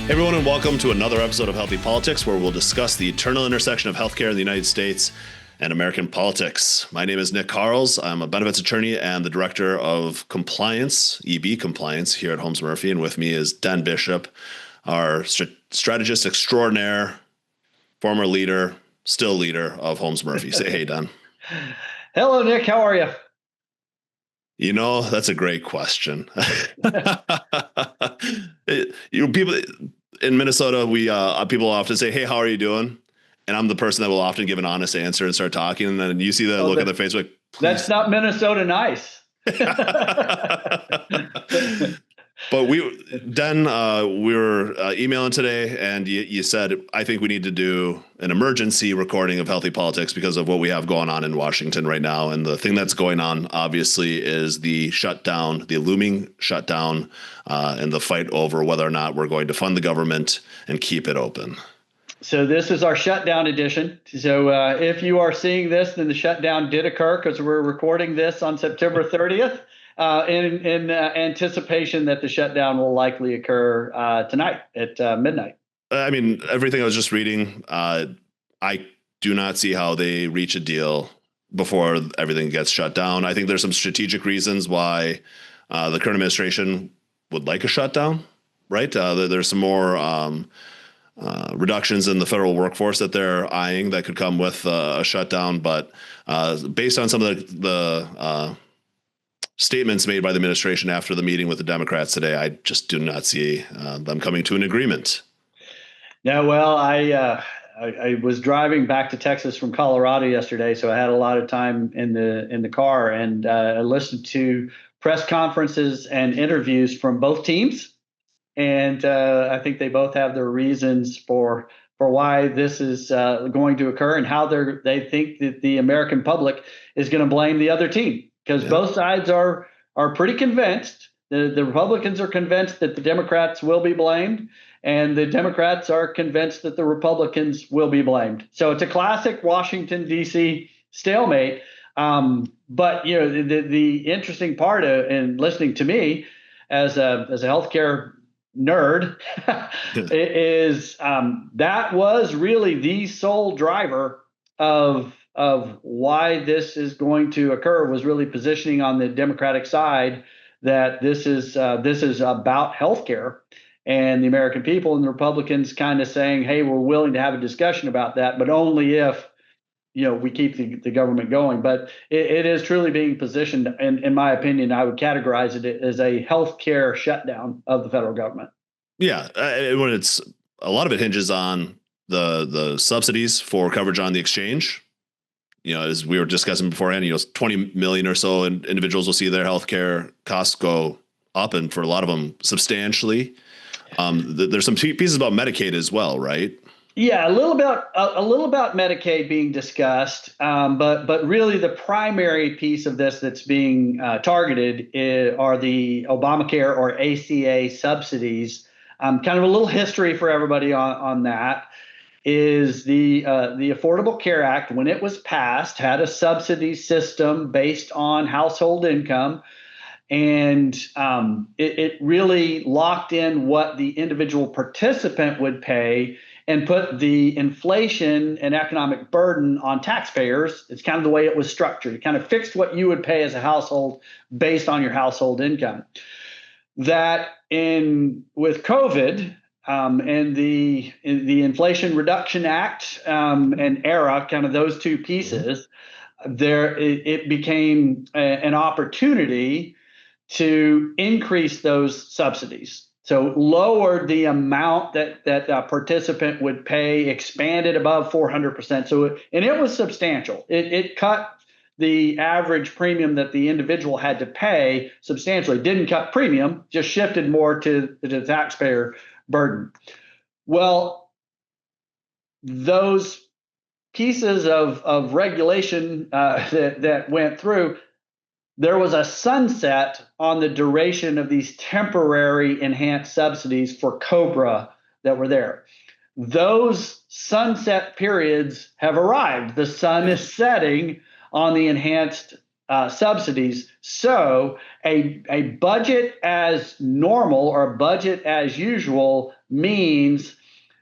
Hey everyone, and welcome to another episode of Healthy Politics, where we'll discuss the eternal intersection of healthcare in the United States and American politics. My name is Nick Karls. I'm a benefits attorney and the director of compliance, EB compliance, here at Holmes Murphy. And with me is Dan Bishop, our strategist extraordinaire, former leader, still leader of Holmes Murphy. Say hey, Dan. Hello, Nick. How are you? You know, that's a great question. People in Minnesota, people often say, "Hey, how are you doing?" And I'm the person that will often give an honest answer and start talking, and then you see the look on their face, like, that's not Minnesota nice. But we were emailing today, and you said, I think we need to do an emergency recording of Healthy Politics because of what we have going on in Washington right now. And the thing that's going on, obviously, is the shutdown, the looming shutdown, and the fight over whether or not we're going to fund the government and keep it open. So this is our shutdown edition. So if you are seeing this, then the shutdown did occur because we're recording this on September 30th. In anticipation that the shutdown will likely occur tonight at midnight. I mean, everything I was just reading, I do not see how they reach a deal before everything gets shut down. I think there's some strategic reasons why the current administration would like a shutdown, right? There's some more reductions in the federal workforce that they're eyeing that could come with a shutdown. But based on some of the statements made by the administration after the meeting with the Democrats today, I just do not see them coming to an agreement. Yeah, well, I was driving back to Texas from Colorado yesterday, so I had a lot of time in the car, and I listened to press conferences and interviews from both teams, and I think they both have their reasons for why this is going to occur and how they think that the American public is going to blame the other team. Because both sides are pretty convinced. The Republicans are convinced that the Democrats will be blamed, and the Democrats are convinced that the Republicans will be blamed. So it's a classic Washington, D.C. stalemate. But you know, the interesting part in listening to me as a healthcare nerd is that was really the sole driver of why this is going to occur, was really positioning on the Democratic side that this is about healthcare and the American people, and the Republicans kind of saying, hey, we're willing to have a discussion about that, but only if we keep the government going. But it is truly being positioned, and in my opinion, I would categorize it as a healthcare shutdown of the federal government. Yeah, when it's a lot of it hinges on the subsidies for coverage on the exchange. As we were discussing beforehand, 20 million or so individuals will see their healthcare costs go up, and for a lot of them, substantially. There's some pieces about Medicaid as well, right? Yeah, a little about Medicaid being discussed, but really the primary piece of this that's being targeted are the Obamacare or ACA subsidies. Kind of a little history for everybody on that. Is the Affordable Care Act, when it was passed, had a subsidy system based on household income, and it really locked in what the individual participant would pay and put the inflation and economic burden on taxpayers. It's kind of the way it was structured. It kind of fixed what you would pay as a household based on your household income. That with COVID, and the Inflation Reduction Act and ERA, kind of those two pieces, it became an opportunity to increase those subsidies. So lowered the amount that a participant would pay, expanded above 400%. And it was substantial. It cut the average premium that the individual had to pay substantially. Didn't cut premium, just shifted more to the taxpayer burden. Well, those pieces of regulation that went through, there was a sunset on the duration of these temporary enhanced subsidies for COBRA that were there. Those sunset periods have arrived. The sun is setting on the enhanced subsidies. So a budget as normal or a budget as usual means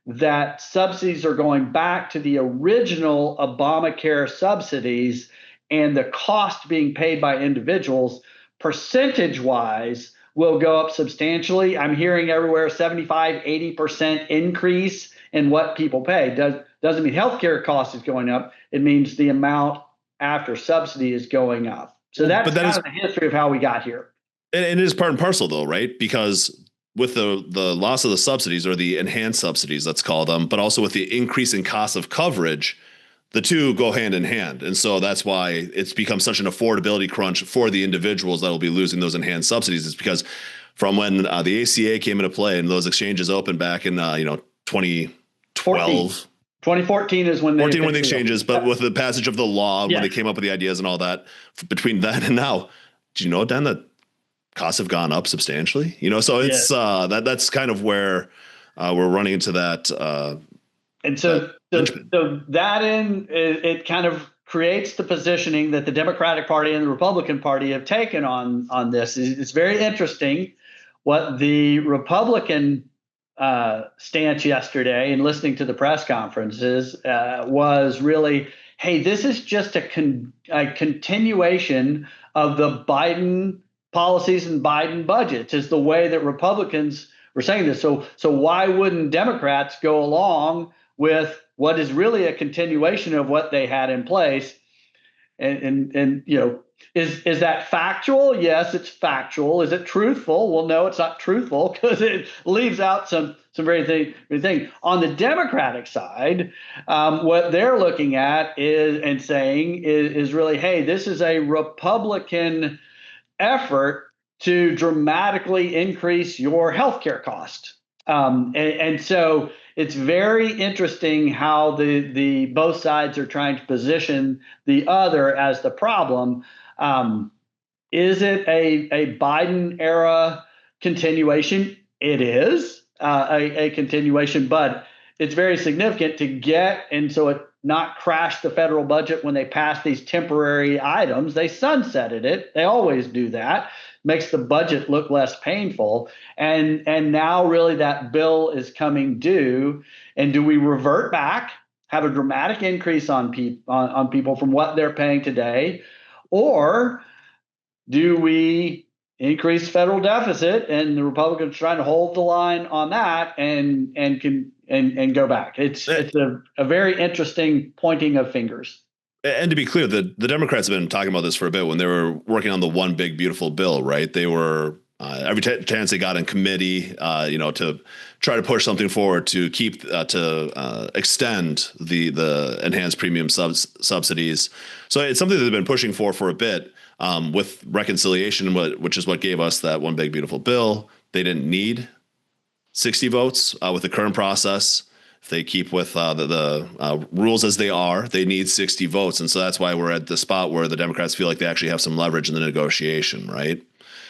that subsidies are going back to the original Obamacare subsidies, and the cost being paid by individuals percentage wise will go up substantially. I'm hearing everywhere 75, 80% increase in what people pay. Doesn't mean healthcare cost is going up. It means the amount after subsidy is going up. So Well, that's but that kind is, of the history of how we got here. and it is part and parcel though, right? Because with the loss of the subsidies or the enhanced subsidies, let's call them, but also with the increase in cost of coverage, the two go hand in hand. And so that's why it's become such an affordability crunch for the individuals that will be losing those enhanced subsidies. It's because from when the ACA came into play and those exchanges opened back in 2012. 2014 is when they 14 when the exchanges, but with the passage of the law, when they Yes. came up with the ideas and all that, between then and now, do you know, Dan, that costs have gone up substantially? So it's that's kind of where we're running into that. And so that it kind of creates the positioning that the Democratic Party and the Republican Party have taken on this. It's very interesting what the Republican stance yesterday and listening to the press conferences was really, hey, this is just a continuation of the Biden policies and Biden budgets, is the way that Republicans were saying this. So why wouldn't Democrats go along with what is really a continuation of what they had in place? And is that factual? Yes, it's factual. Is it truthful? Well, no, it's not truthful because it leaves out some very thing. On the Democratic side, what they're looking at is saying is really, hey, this is a Republican effort to dramatically increase your healthcare cost. And so it's very interesting how the both sides are trying to position the other as the problem. Is it a Biden era continuation? It is a continuation, but it's very significant to get, and so it not crash the federal budget when they pass these temporary items. They sunsetted it. They always do that. Makes the budget look less painful. And now really that bill is coming due. And do we revert back, have a dramatic increase on people from what they're paying today? Or do we increase federal deficit, and the Republicans trying to hold the line on that and go back? It's a very interesting pointing of fingers. And to be clear, the Democrats have been talking about this for a bit when they were working on the one big beautiful bill, right? They were every chance they got in committee, to try to push something forward to keep to extend the enhanced premium subsidies. So it's something that they've been pushing for a bit with reconciliation, which is what gave us that one big beautiful bill. They didn't need 60 votes with the current process. If they keep with the rules as they are, they need 60 votes. And so that's why we're at the spot where the Democrats feel like they actually have some leverage in the negotiation, right?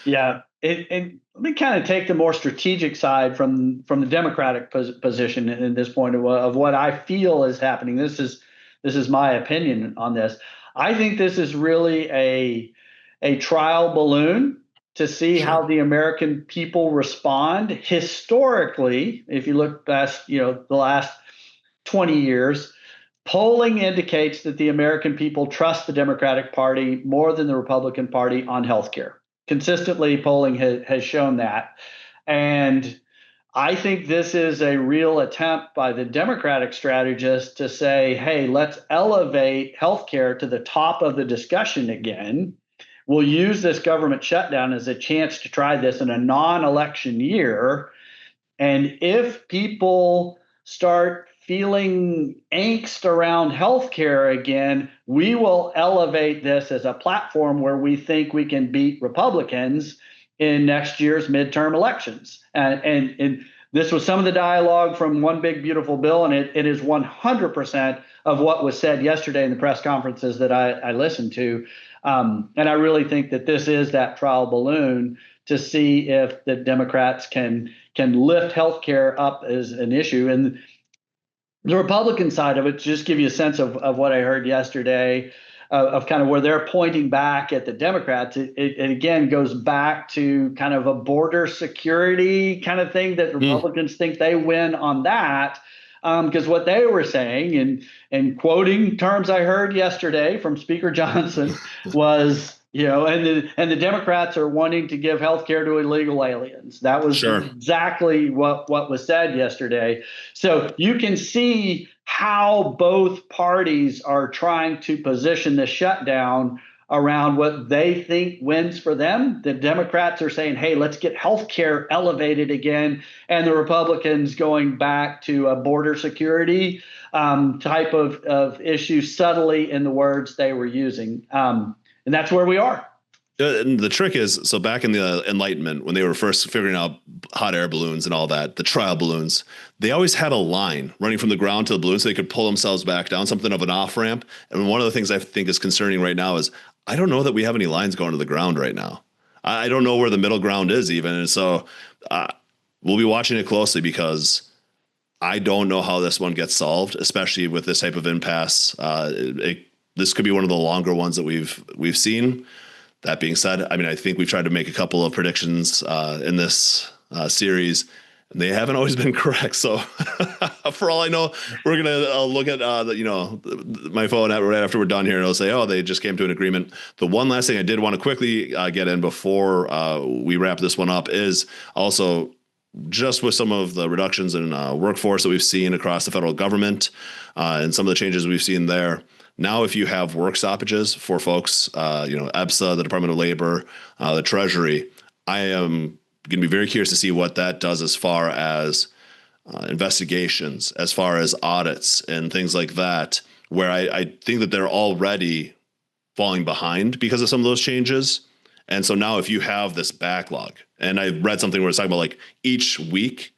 Yeah. And let me kind of take the more strategic side from the Democratic position in this point of what I feel is happening. This is my opinion on this. I think this is really a trial balloon to see how the American people respond. Historically, if you look past, the last 20 years, polling indicates that the American people trust the Democratic Party more than the Republican Party on healthcare. Consistently, polling has shown that. And I think this is a real attempt by the Democratic strategists to say, hey, let's elevate healthcare to the top of the discussion again. We'll use this government shutdown as a chance to try this in a non-election year. And if people start feeling angst around healthcare again, we will elevate this as a platform where we think we can beat Republicans in next year's midterm elections. And this was some of the dialogue from One Big Beautiful Bill, and it is 100% of what was said yesterday in the press conferences that I listened to. And I really think that this is that trial balloon to see if the Democrats can lift healthcare up as an issue. And the Republican side of it, to just give you a sense of what I heard yesterday, of kind of where they're pointing back at the Democrats. It again goes back to kind of a border security kind of thing that Republicans think they win on that. Because what they were saying, and quoting terms I heard yesterday from Speaker Johnson, was, and the Democrats are wanting to give health care to illegal aliens. That was exactly what was said yesterday. So you can see how both parties are trying to position the shutdown around what they think wins for them. The Democrats are saying, hey, let's get health care elevated again. And the Republicans going back to a border security type of issue, subtly in the words they were using. And that's where we are. And the trick is, so back in the Enlightenment, when they were first figuring out hot air balloons and all that, the trial balloons, they always had a line running from the ground to the balloon so they could pull themselves back down, something of an off ramp. And one of the things I think is concerning right now is I don't know that we have any lines going to the ground right now. I don't know where the middle ground is even. And so we'll be watching it closely because I don't know how this one gets solved, especially with this type of impasse. This could be one of the longer ones that we've seen. That being said, I mean, I think we've tried to make a couple of predictions in this series, and they haven't always been correct. So for all I know, we're going to look at, my phone right after we're done here, and it'll say, oh, they just came to an agreement. The one last thing I did want to quickly get in before we wrap this one up is also just with some of the reductions in workforce that we've seen across the federal government and some of the changes we've seen there. Now, if you have work stoppages for folks, EBSA, the Department of Labor, the Treasury, I am going to be very curious to see what that does as far as investigations, as far as audits and things like that, where I think that they're already falling behind because of some of those changes. And so now if you have this backlog, and I read something where it's talking about like each week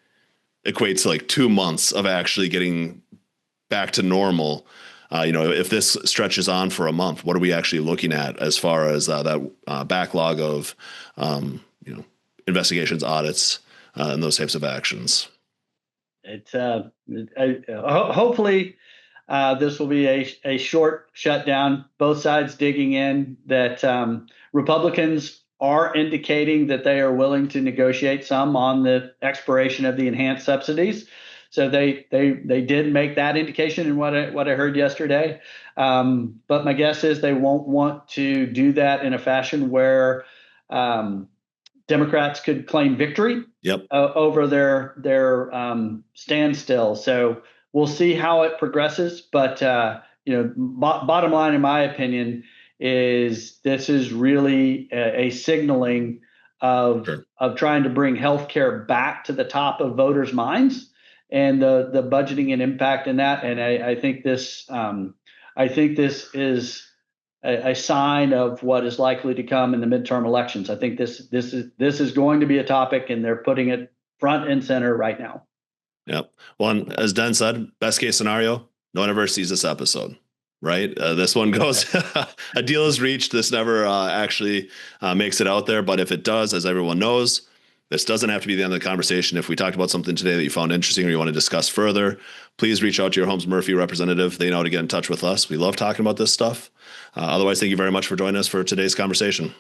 equates to like 2 months of actually getting back to normal. If this stretches on for a month, what are we actually looking at as far as that backlog of, investigations, audits, and those types of actions? Hopefully this will be a short shutdown, both sides digging in, that Republicans are indicating that they are willing to negotiate some on the expiration of the enhanced subsidies. So they did make that indication in what I heard yesterday. But my guess is they won't want to do that in a fashion where Democrats could claim victory over their standstill. So we'll see how it progresses. But bottom line, in my opinion, is this is really a signaling of trying to bring healthcare back to the top of voters' minds, and the budgeting and impact in that. And I think this is a sign of what is likely to come in the midterm elections. I think this is going to be a topic, and they're putting it front and center right now. Yep. Well, and as Dan said, best case scenario, no one ever sees this episode, right? This one goes, a deal is reached. This never actually makes it out there. But if it does, as everyone knows, this doesn't have to be the end of the conversation. If we talked about something today that you found interesting or you want to discuss further, please reach out to your Holmes Murphy representative. They know how to get in touch with us. We love talking about this stuff. Otherwise, thank you very much for joining us for today's conversation.